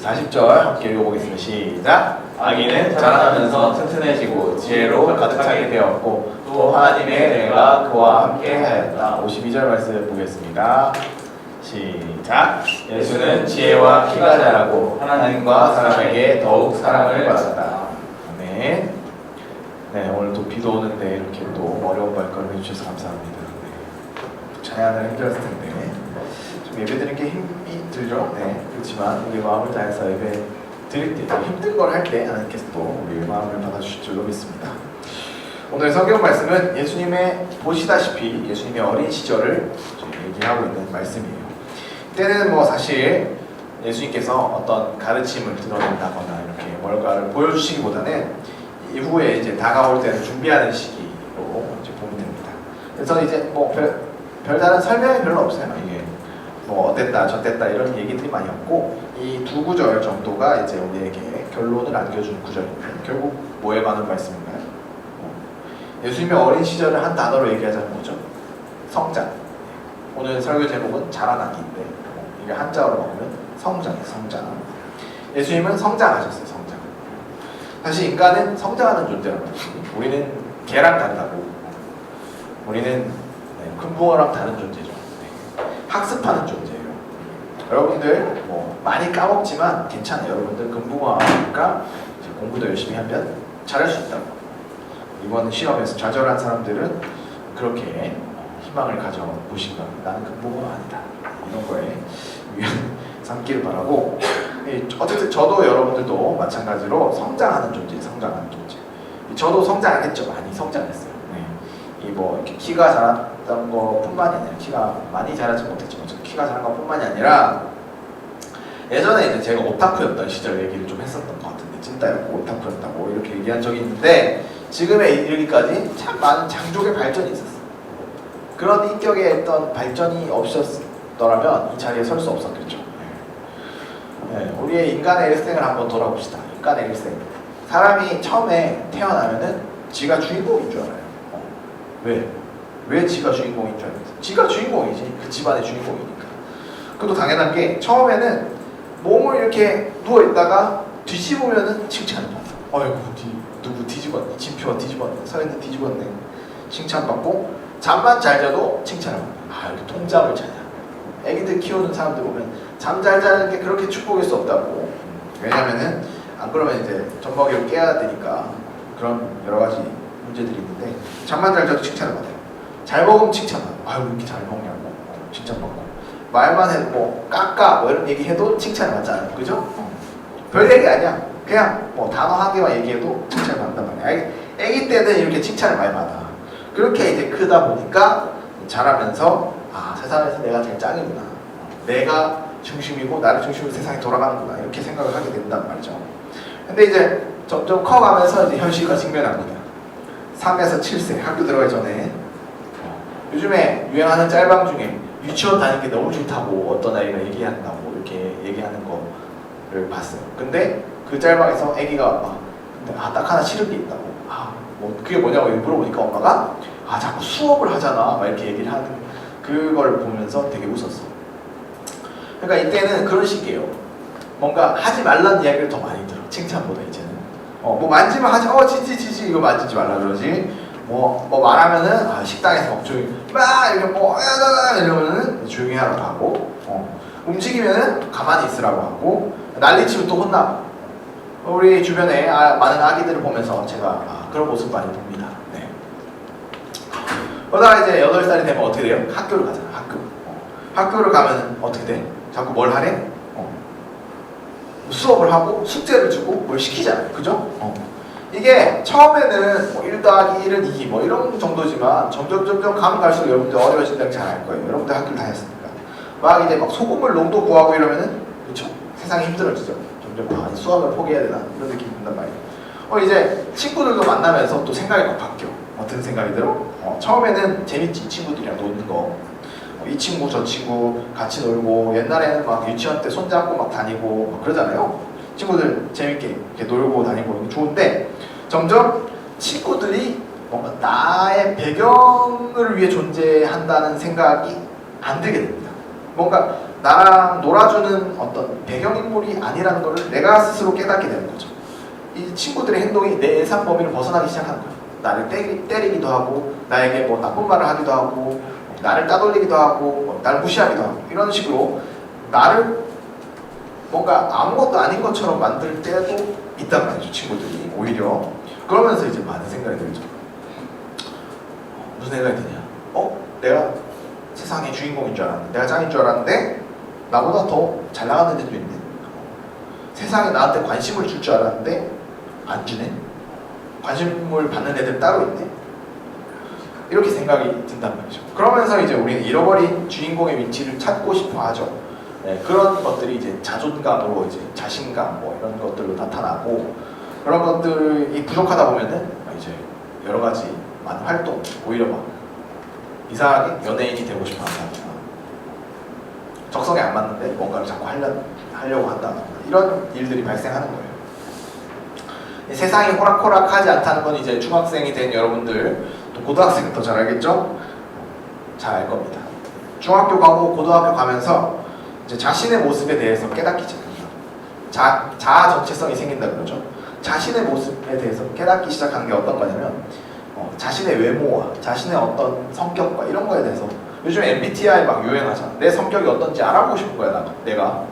40절 함께 읽어보겠습니다. 시작. 아기는 자라나면서 튼튼해지고 지혜로 가득 차게 되었고 또 하나님의 은혜가 그와 함께 하였다. 52절 말씀 보겠습니다. 시작. 예수는 지혜와 키가 자라고 하나님과 사람에게 더욱 사랑을 받았다. 아멘. 네, 오늘도 비도 오는데 이렇게 또 어려운 발걸음 해주셔서 감사합니다. 네. 찬양하느라 힘들었을 텐데 좀 예배 드리는 게 힘이 들죠? 네. 그렇지만 우리 마음을 다해서 예배 드릴 때 힘든 걸 할 때 하나님께서 또 우리 마음을 받아주실 줄로 믿습니다. 오늘 성경 말씀은 예수님의 보시다시피 예수님의 어린 시절을 좀 얘기하고 있는 말씀이에요. 이때는 뭐 사실 예수님께서 어떤 가르침을 드러낸다거나 이렇게 뭔가를 보여주시기보다는 이후에 이제 다가올 때를 준비하는 시기로 이제 보면 됩니다. 그래서 이제 뭐 별다른 설명이 별로 없어요. 이게 뭐 어땠다 저땠다 이런 얘기들이 많이 없고 이 두 구절 정도가 이제 우리에게 결론을 안겨주는 구절입니다. 결국 뭐에 관한 말씀인가요? 예수님의 어린 시절을 한 단어로 얘기하자면 뭐죠? 성장. 오늘 설교 제목은 자라나기인데 이게 한자어로 먹으면 성장이에요. 성장. 예수님은 성장하셨어요. 성장. 사실 인간은 성장하는 존재란 말이에요. 우리는 개랑 다르다고. 우리는 큰 붕어랑 다른 존재죠. 학습하는 존재예요. 여러분들 뭐 많이 까먹지만 괜찮아요. 여러분들 금붕어니까 공부도 열심히 하면 잘할 수 있다고. 이번 시험에서 좌절한 사람들은 그렇게 희망을 가져보신 겁니다. 나는 금붕어가 아니다. 이런 거에 위안 삼기를 바라고. 어쨌든 저도 여러분들도 마찬가지로 성장하는 존재, 성장하는 존재. 저도 성장했죠. 많이 성장했어요. 이 뭐 이렇게 키가 자랐던 것뿐만이 아니라 키가 많이 자라지 못했지만 키가 자란 것뿐만이 아니라 예전에 이제 제가 오타쿠였던 시절 얘기를 좀 했었던 것 같은데 찐따였고 오타쿠였다고 이렇게 얘기한 적이 있는데 지금에 이르기까지 참 많은 장족의 발전이 있었어요. 그런 인격의 어떤 발전이 없었더라면 이 자리에 설 수 없었겠죠. 네, 우리의 인간의 일생을 한번 돌아봅시다. 인간의 일생. 사람이 처음에 태어나면은 지가 주인공인 줄 알아요. 왜 지가 주인공인 줄 알아요? 지가 주인공이지. 그 집안의 주인공이니까. 그것도 당연한 게 처음에는 몸을 이렇게 누워있다가 뒤집으면은 칭찬을 받아. 어이구 누구 뒤집었네. 진표가 뒤집었네. 서현이 뒤집었네. 칭찬받고 잠만 잘 자도 칭찬을 받아. 아 이렇게 통잠을 자냐. 애기들 키우는 사람들 보면 잠 잘 자는 게 그렇게 축복일 수 없다고. 왜냐면은 안 그러면 이제 젖먹이로 깨야 되니까 그런 여러 가지 문제들이 있는데 잠만 잘 자도 칭찬을 받아요. 잘 먹으면 칭찬받아요. 아유 왜 이렇게 잘 먹냐고 칭찬받고 말만 해도 뭐 깎아 뭐 이런 얘기해도 칭찬을 받잖아요. 그죠? 별 얘기 아니야. 그냥 뭐 단어 한 개만 얘기해도 칭찬을 받는단 말이야. 애기 때는 이렇게 칭찬을 많이 받아. 그렇게 이제 크다 보니까 자라면서 아 세상에서 내가 제일 짱이구나. 내가 중심이고 나를 중심으로 세상이 돌아가는구나. 이렇게 생각을 하게 된단 말이죠. 근데 이제 점점 커가면서 이제 현실과 직면합니다. 3에서 7세 학교 들어가기 전에 요즘에 유행하는 짤방 중에 유치원 다니는 게 너무 좋다고 어떤 아이가 얘기한다고 이렇게 얘기하는 거를 봤어요. 근데 그 짤방에서 애기가 딱 하나 싫은 게 있다고. 뭐 그게 뭐냐고 물어보니까 엄마가 자꾸 수업을 하잖아 막 이렇게 얘기를 하는 그걸 보면서 되게 웃었어. 그러니까 이때는 그런 식이에요. 뭔가 하지 말라는 이야기를 더 많이 들어. 칭찬보다 이제는. 뭐 만지면 하지. 지지 이거 만지지 말라 그러지. 뭐 말하면은 식당에서 막 조용히 막 이렇게 뭐 이러면은 조용히 하라고 하고 움직이면은 가만히 있으라고 하고 난리치면 또 혼나고. 우리 주변에 많은 아기들을 보면서 제가 그런 모습 많이 봅니다. 네. 그러다가 이제 8살이 되면 어떻게 돼요? 학교를 가잖아. 학교를 가면 어떻게 돼? 자꾸 뭘 하래? 수업을 하고 숙제를 주고 뭘 시키잖아요. 그죠? 이게 처음에는 뭐 1 더하기 1은 2 뭐 이런 정도지만 점점 가면 갈수록 여러분들 어려워진다는 잘 알 거예요. 여러분들 학교를 다녔으니까. 막 이제 막 소금을 농도 구하고 이러면은 그렇죠? 세상이 힘들어지죠. 점점 수학을 포기해야 되나 이런 느낌이 든단 말이에요. 이제 친구들도 만나면서 또 생각이 막 바뀌어. 어떤 생각이 들어? 처음에는 재밌지. 친구들이랑 노는 거. 이 친구 저 친구 같이 놀고 옛날에는 막 유치원 때 손잡고 막 다니고 막 그러잖아요. 친구들 재밌게 이렇게 놀고 다니고 좋은데 점점 친구들이 뭔가 나의 배경을 위해 존재한다는 생각이 안 들게 됩니다. 뭔가 나랑 놀아주는 어떤 배경인물이 아니라는 것을 내가 스스로 깨닫게 되는 거죠. 이 친구들의 행동이 내 예상 범위를 벗어나기 시작하는 거예요. 나를 때리기도 하고, 나에게 뭐 나쁜 말을 하기도 하고, 나를 따돌리기도 하고, 나를 무시하기도 하고, 이런 식으로 나를 뭔가 아무것도 아닌 것처럼 만들 때도 있단 말이죠. 친구들이 오히려. 그러면서 이제 많은 생각이 들죠. 무슨 생각이 드냐? 내가 세상의 주인공인 줄 알았는데, 내가 짱인 줄 알았는데 나보다 더 잘 나가는 애도 있네. 세상에 나한테 관심을 줄 줄 알았는데 안 주네. 관심을 받는 애들 따로 있네. 이렇게 생각이 든단 말이죠. 그러면서 이제 우리는 잃어버린 주인공의 위치를 찾고 싶어 하죠. 네, 그런 것들이 이제 자존감으로 이제 자신감 뭐 이런 것들로 나타나고, 그런 것들이 부족하다 보면은 이제 여러 가지 많은 활동, 오히려 막 이상하게 연예인이 되고 싶어 한다. 적성에 안 맞는데 뭔가를 자꾸 하려고 한다. 이런 일들이 발생하는 거예요. 세상이 호락호락하지 않다는 건 이제 중학생이 된 여러분들, 또 고등학생은 더 잘 알겠죠? 잘 알 겁니다. 중학교 가고 고등학교 가면서 이제 자신의 모습에 대해서 깨닫기 시작합니다. 자아 정체성이 생긴다 그러죠. 자신의 모습에 대해서 깨닫기 시작하는 게 어떤 거냐면 자신의 외모와 자신의 어떤 성격과 이런 거에 대해서, 요즘 MBTI 막 유행하잖아. 내 성격이 어떤지 알아보고 싶은 거야 내가.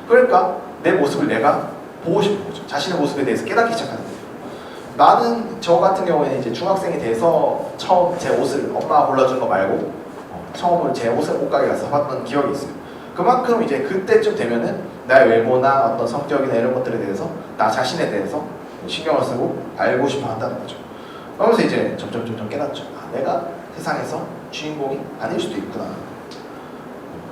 그러니까 내 모습을 내가 보고 싶은 거죠. 자신의 모습에 대해서 깨닫기 시작하는 거예요. 나는 저 같은 경우에는 이제 중학생이 돼서 처음 제 옷을 엄마가 골라준 거 말고 처음으로 제 옷을 옷가게 가서 사봤던 기억이 있어요. 그만큼 이제 그때쯤 되면은 나의 외모나 어떤 성격이나 이런 것들에 대해서 나 자신에 대해서 신경을 쓰고 알고 싶어 한다는 거죠. 그러면서 이제 점점 깨닫죠. 내가 세상에서 주인공이 아닐 수도 있구나.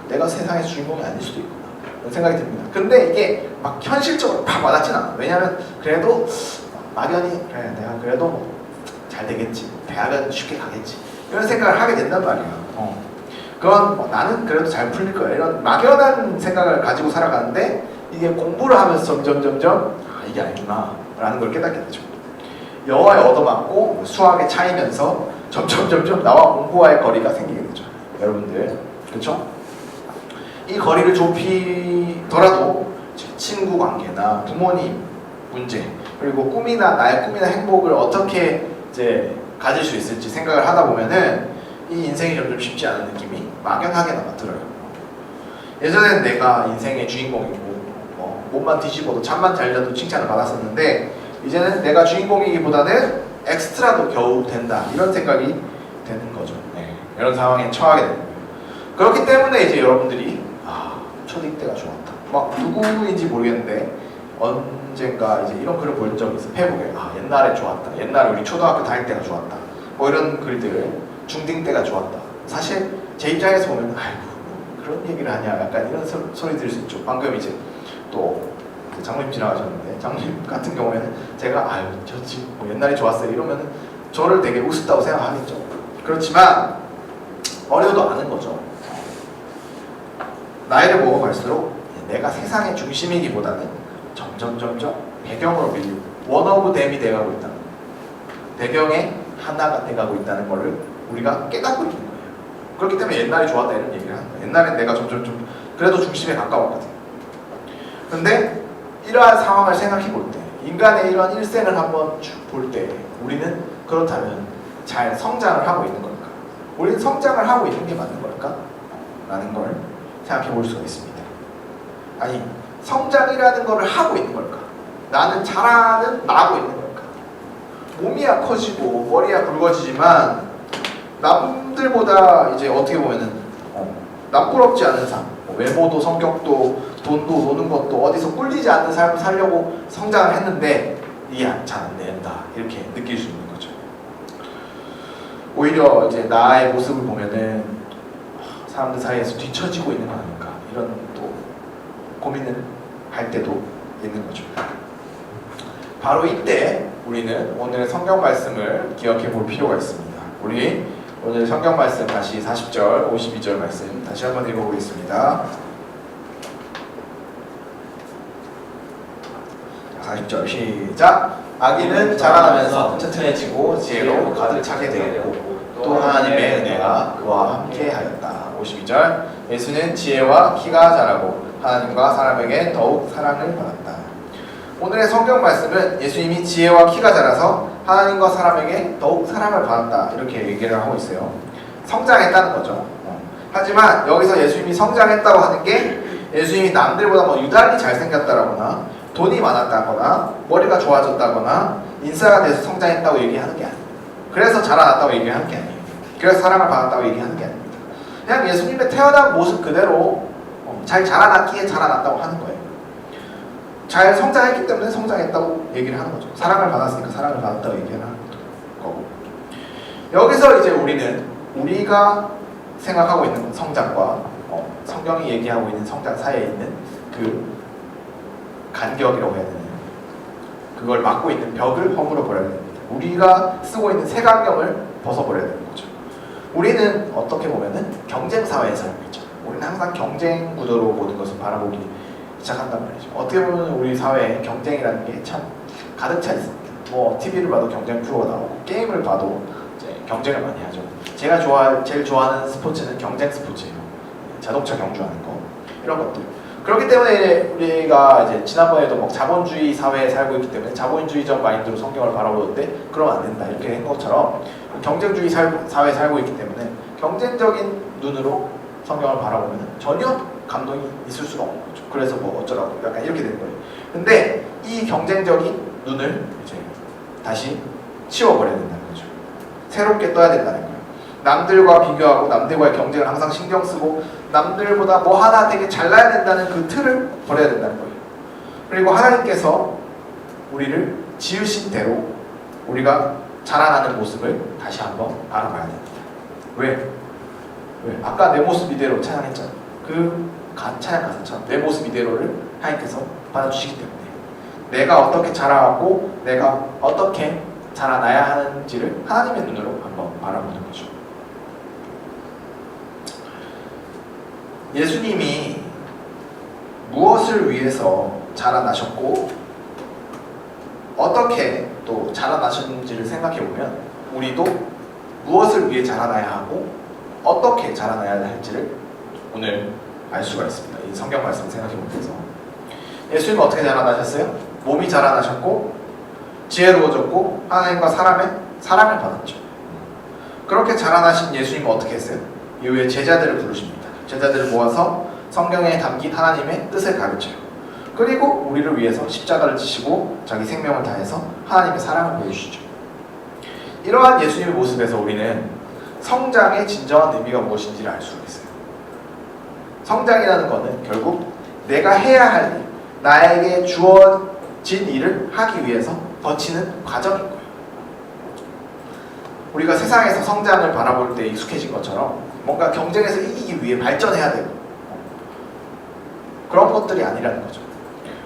내가 세상에서 주인공이 아닐 수도 있구나. 이런 생각이 듭니다. 근데 이게 막 현실적으로 팍 와닿진 않아. 왜냐하면 그래도 막연히 그래 내가 그래도 잘 되겠지. 대학은 쉽게 가겠지. 이런 생각을 하게 된단 말이야. 그건 나는 그래도 잘 풀릴 거야. 이런 막연한 생각을 가지고 살아가는데 이게 공부를 하면서 점점 이게 아니구나 라는 걸 깨닫게 되죠. 영어에 얻어맞고 수학에 차이면서 점점 나와 공부와의 거리가 생기게 되죠. 여러분들 그렇죠? 이 거리를 좁히더라도 친구 관계나 부모님 문제, 그리고 나의 꿈이나 행복을 어떻게 이제 가질 수 있을지 생각을 하다 보면은 이 인생이 점점 쉽지 않은 느낌이 막연하게 남아들어요. 예전엔 내가 인생의 주인공이고 몸만 뒤집어도 잠만 잘 자도 칭찬을 받았었는데, 이제는 내가 주인공이기보다는 엑스트라도 겨우 된다, 이런 생각이 되는 거죠. 네, 이런 상황에 처하게 되는 거예요. 그렇기 때문에 이제 여러분들이 초딩 때가 좋았다, 막 누구인지 모르겠는데 언젠가 이제 이런 글을 본 적이 있어. 페북에 옛날에 좋았다, 옛날에 우리 초등학교 다닐 때가 좋았다, 뭐 이런 글들, 중딩 때가 좋았다. 사실 제 입장에서 보면 아이고 그런 얘기를 하냐, 약간 이런 소리 들을 수 있죠. 방금 이제 또 장모님 지나가셨는데, 장모님 같은 경우에는 제가 저 집 뭐 옛날이 좋았어요 이러면은 저를 되게 우습다고 생각하겠죠. 그렇지만 어려도 아는 거죠. 나이를 먹어갈수록 내가 세상의 중심이기보다는 점점 배경으로 밀리고 원 오브 댐이 돼가고 있다는, 배경의 하나가 돼가고 있다는 것을 우리가 깨닫고 있는 거예요. 그렇기 때문에 옛날이 좋았다 이런 얘기를 하는 거예요. 옛날엔 내가 점점 그래도 중심에 가까웠거든. 근데 이러한 상황을 생각해 볼 때, 인간의 이런 일생을 한번 쭉 볼 때 우리는 그렇다면 잘 성장을 하고 있는 걸까? 우리는 성장을 하고 있는 게 맞는 걸까? 라는 걸 생각해 볼 수가 있습니다. 아니, 성장이라는 걸 하고 있는 걸까? 나는 나고 있는 걸까? 몸이야 커지고 머리야 굵어지지만 남들보다 이제 어떻게 보면은 남부럽지 않은 삶, 외모도 성격도 돈도 노는 것도 어디서 꿀리지 않는 삶을 살려고 성장을 했는데 이게 잘 안 된다, 이렇게 느낄 수 있는 거죠. 오히려 이제 나의 모습을 보면은 사람들 사이에서 뒤처지고 있는 거 아닐까, 이런 또 고민을 할 때도 있는 거죠. 바로 이때 우리는 오늘의 성경 말씀을 기억해 볼 필요가 있습니다. 우리 오늘 성경 말씀 다시 40절, 52절 말씀 다시 한번 읽어보겠습니다. 40절 시작. 아기는 자라나면서 튼튼해지고 지혜로 가득 차게 되었고 또 하나님의 은혜가 그와 함께 하였다. 52절. 예수는 지혜와 키가 자라고 하나님과 사람에게 더욱 사랑을 받았다. 오늘의 성경 말씀은 예수님이 지혜와 키가 자라서 하나님과 사람에게 더욱 사랑을 받았다 이렇게 얘기를 하고 있어요. 성장했다는 거죠. 하지만 여기서 예수님이 성장했다고 하는 게 예수님이 남들보다 뭐 유달리 잘생겼다거나 돈이 많았다거나 머리가 좋아졌다거나 인싸가 돼서 성장했다고 얘기하는 게 아닙니다. 그래서 자라났다고 얘기하는 게 아니에요. 그래서 사랑을 받았다고 얘기하는 게 아닙니다. 그냥 예수님의 태어난 모습 그대로 잘 자라났기에 자라났다고 하는 거예요. 잘 성장했기 때문에 성장했다고 얘기를 하는 거죠. 사랑을 받았으니까 사랑을 받았다고 얘기를 하는 거고. 여기서 이제 우리가 생각하고 있는 성장과 성경이 얘기하고 있는 성장 사이에 있는 그 간격이라고 해야 되나요? 그걸 막고 있는 벽을 허물어 버려야 됩니다. 우리가 쓰고 있는 색안경을 벗어버려야 되는 거죠. 우리는 어떻게 보면은 경쟁 사회에 살고 있죠. 우리는 항상 경쟁 구도로 모든 것을 바라보기 시작한단 말이죠. 어떻게 보면 우리 사회에 경쟁이라는 게 참 가득 차 있습니다. 뭐 TV를 봐도 경쟁 프로가 나오고 게임을 봐도 이제 경쟁을 많이 하죠. 제가 제일 좋아하는 스포츠는 경쟁 스포츠예요. 자동차 경주하는 거 이런 것들. 그렇기 때문에 우리가 이제 지난번에도 막 자본주의 사회에 살고 있기 때문에 자본주의적 마인드로 성경을 바라보는데 그러면 안 된다 이렇게 한 것처럼 경쟁주의 사회에 살고 있기 때문에 경쟁적인 눈으로 성경을 바라보면 전혀 감동이 있을 수가 없는 거죠. 그래서 뭐 어쩌라고 약간 이렇게 되는 거예요. 근데 이 경쟁적인 눈을 이제 다시 치워버려야 된다는 거죠. 새롭게 떠야 된다는 거예요. 남들과 비교하고 남들과의 경쟁을 항상 신경 쓰고 남들보다 뭐 하나 되게 잘나야 된다는 그 틀을 버려야 된다는 거예요. 그리고 하나님께서 우리를 지으신 대로 우리가 자라나는 모습을 다시 한번 알아봐야 됩니다. 왜? 아까 내 모습 이대로 찬양했잖아요. 찬양 가사처럼 내 모습 이대로를 하나님께서 받아주시기 때문에 내가 어떻게 자라고 내가 어떻게 자라나야 하는지를 하나님의 눈으로 한번 바라보는 거죠. 예수님이 무엇을 위해서 자라나셨고 어떻게 또 자라나셨는지를 생각해보면 우리도 무엇을 위해 자라나야 하고 어떻게 자라나야 할지를 오늘 알 수가 있습니다. 이 성경 말씀을 생각해보면서 예수님은 어떻게 자라나셨어요? 몸이 자라나셨고 지혜로워졌고 하나님과 사람의 사랑을 받았죠. 그렇게 자라나신 예수님은 어떻게 했어요? 이후에 제자들을 부르십니다. 제자들을 모아서 성경에 담긴 하나님의 뜻을 가르쳐요. 그리고 우리를 위해서 십자가를 지시고 자기 생명을 다해서 하나님의 사랑을 보여주시죠. 이러한 예수님의 모습에서 우리는 성장의 진정한 의미가 무엇인지를 알 수가 있어요. 성장이라는 것은 결국 내가 해야 할 일, 나에게 주어진 일을 하기 위해서 거치는 과정인 거예요. 우리가 세상에서 성장을 바라볼 때 익숙해진 것처럼 뭔가 경쟁에서 이기기 위해 발전해야 되고 그런 것들이 아니라는 거죠.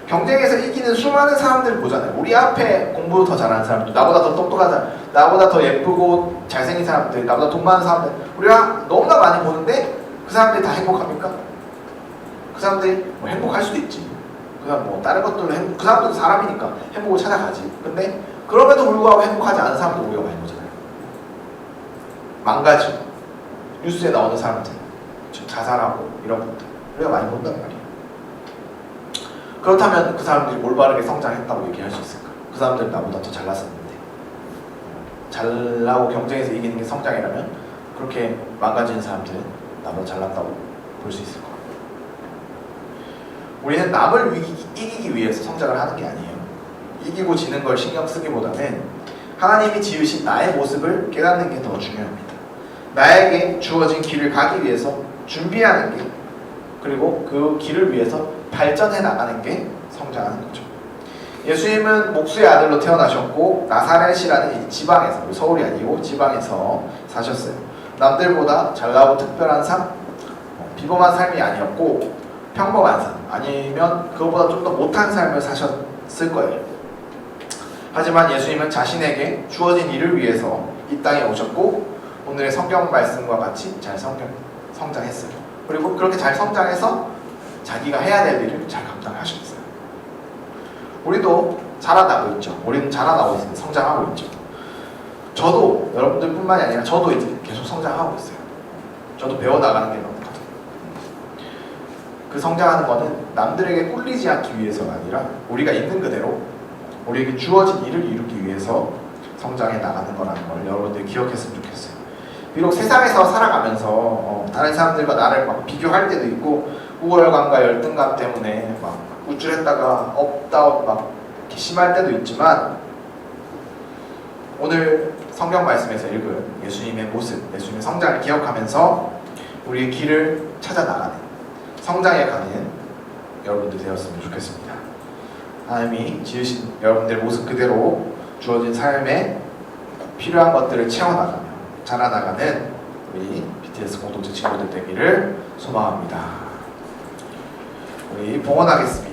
경쟁에서 이기는 수많은 사람들을 보잖아요. 우리 앞에 공부 더 잘하는 사람들, 나보다 더 똑똑한 사람, 나보다 더 예쁘고 잘생긴 사람들, 나보다 돈 많은 사람들 우리가 너무나 많이 보는데 그 사람들이 다 행복합니까? 그 사람들이 뭐 행복할 수도 있지. 그냥 뭐 다른 것들로 그 사람들도 사람이니까 행복을 찾아가지. 근데 그럼에도 불구하고 행복하지 않은 사람도 우리가 많이 보잖아요. 망가지고 뉴스에 나오는 사람들 자살하고 이런 것들 우리가 많이 본단 말이에요. 그렇다면 그 사람들이 올바르게 성장했다고 얘기할 수 있을까? 그 사람들은 나보다 더 잘났었는데 잘나고 경쟁에서 이기는 게 성장이라면 그렇게 망가지는 사람들은 나보다 잘났다고 볼 수 있을 것 같아요. 우리는 남을 이기기 위해서 성장을 하는 게 아니에요. 이기고 지는 걸 신경 쓰기보다는 하나님이 지으신 나의 모습을 깨닫는 게 더 중요합니다. 나에게 주어진 길을 가기 위해서 준비하는 게 그리고 그 길을 위해서 발전해 나가는 게 성장하는 거죠. 예수님은 목수의 아들로 태어나셨고 나사렛이라는 이 지방에서, 서울이 아니고 지방에서 사셨어요. 남들보다 잘나고 특별한 삶, 비범한 삶이 아니었고 평범한 삶, 아니면 그것보다 좀 더 못한 삶을 사셨을 거예요. 하지만 예수님은 자신에게 주어진 일을 위해서 이 땅에 오셨고 오늘의 성경 말씀과 같이 잘 성장했어요. 그리고 그렇게 잘 성장해서 자기가 해야 될 일을 잘 감당하셨어요. 우리도 자라나고 있죠. 우리는 자라나고 있습니다. 성장하고 있죠. 저도 여러분들 뿐만이 아니라 저도 이제 계속 성장하고 있어요. 저도 배워나가는 게 많거든요. 그 성장하는 거는 남들에게 꿀리지 않기 위해서가 아니라 우리가 있는 그대로 우리에게 주어진 일을 이루기 위해서 성장해 나가는 거라는 걸 여러분들 기억했으면 좋겠어요. 비록 세상에서 살아가면서 다른 사람들과 나를 막 비교할 때도 있고 우월감과 열등감 때문에 막 우쭐했다가 업다운 막 이렇게 심할 때도 있지만 오늘 성경 말씀에서 읽은 예수님의 모습, 예수님의 성장을 기억하면서 우리의 길을 찾아 나가는 성장해 가는 여러분들 되었으면 좋겠습니다. 하나님이 지으신 여러분들의 모습 그대로 주어진 삶에 필요한 것들을 채워나가며 자라나가는 우리 BTS 공동체 친구들 되기를 소망합니다. 우리 봉헌하겠습니다.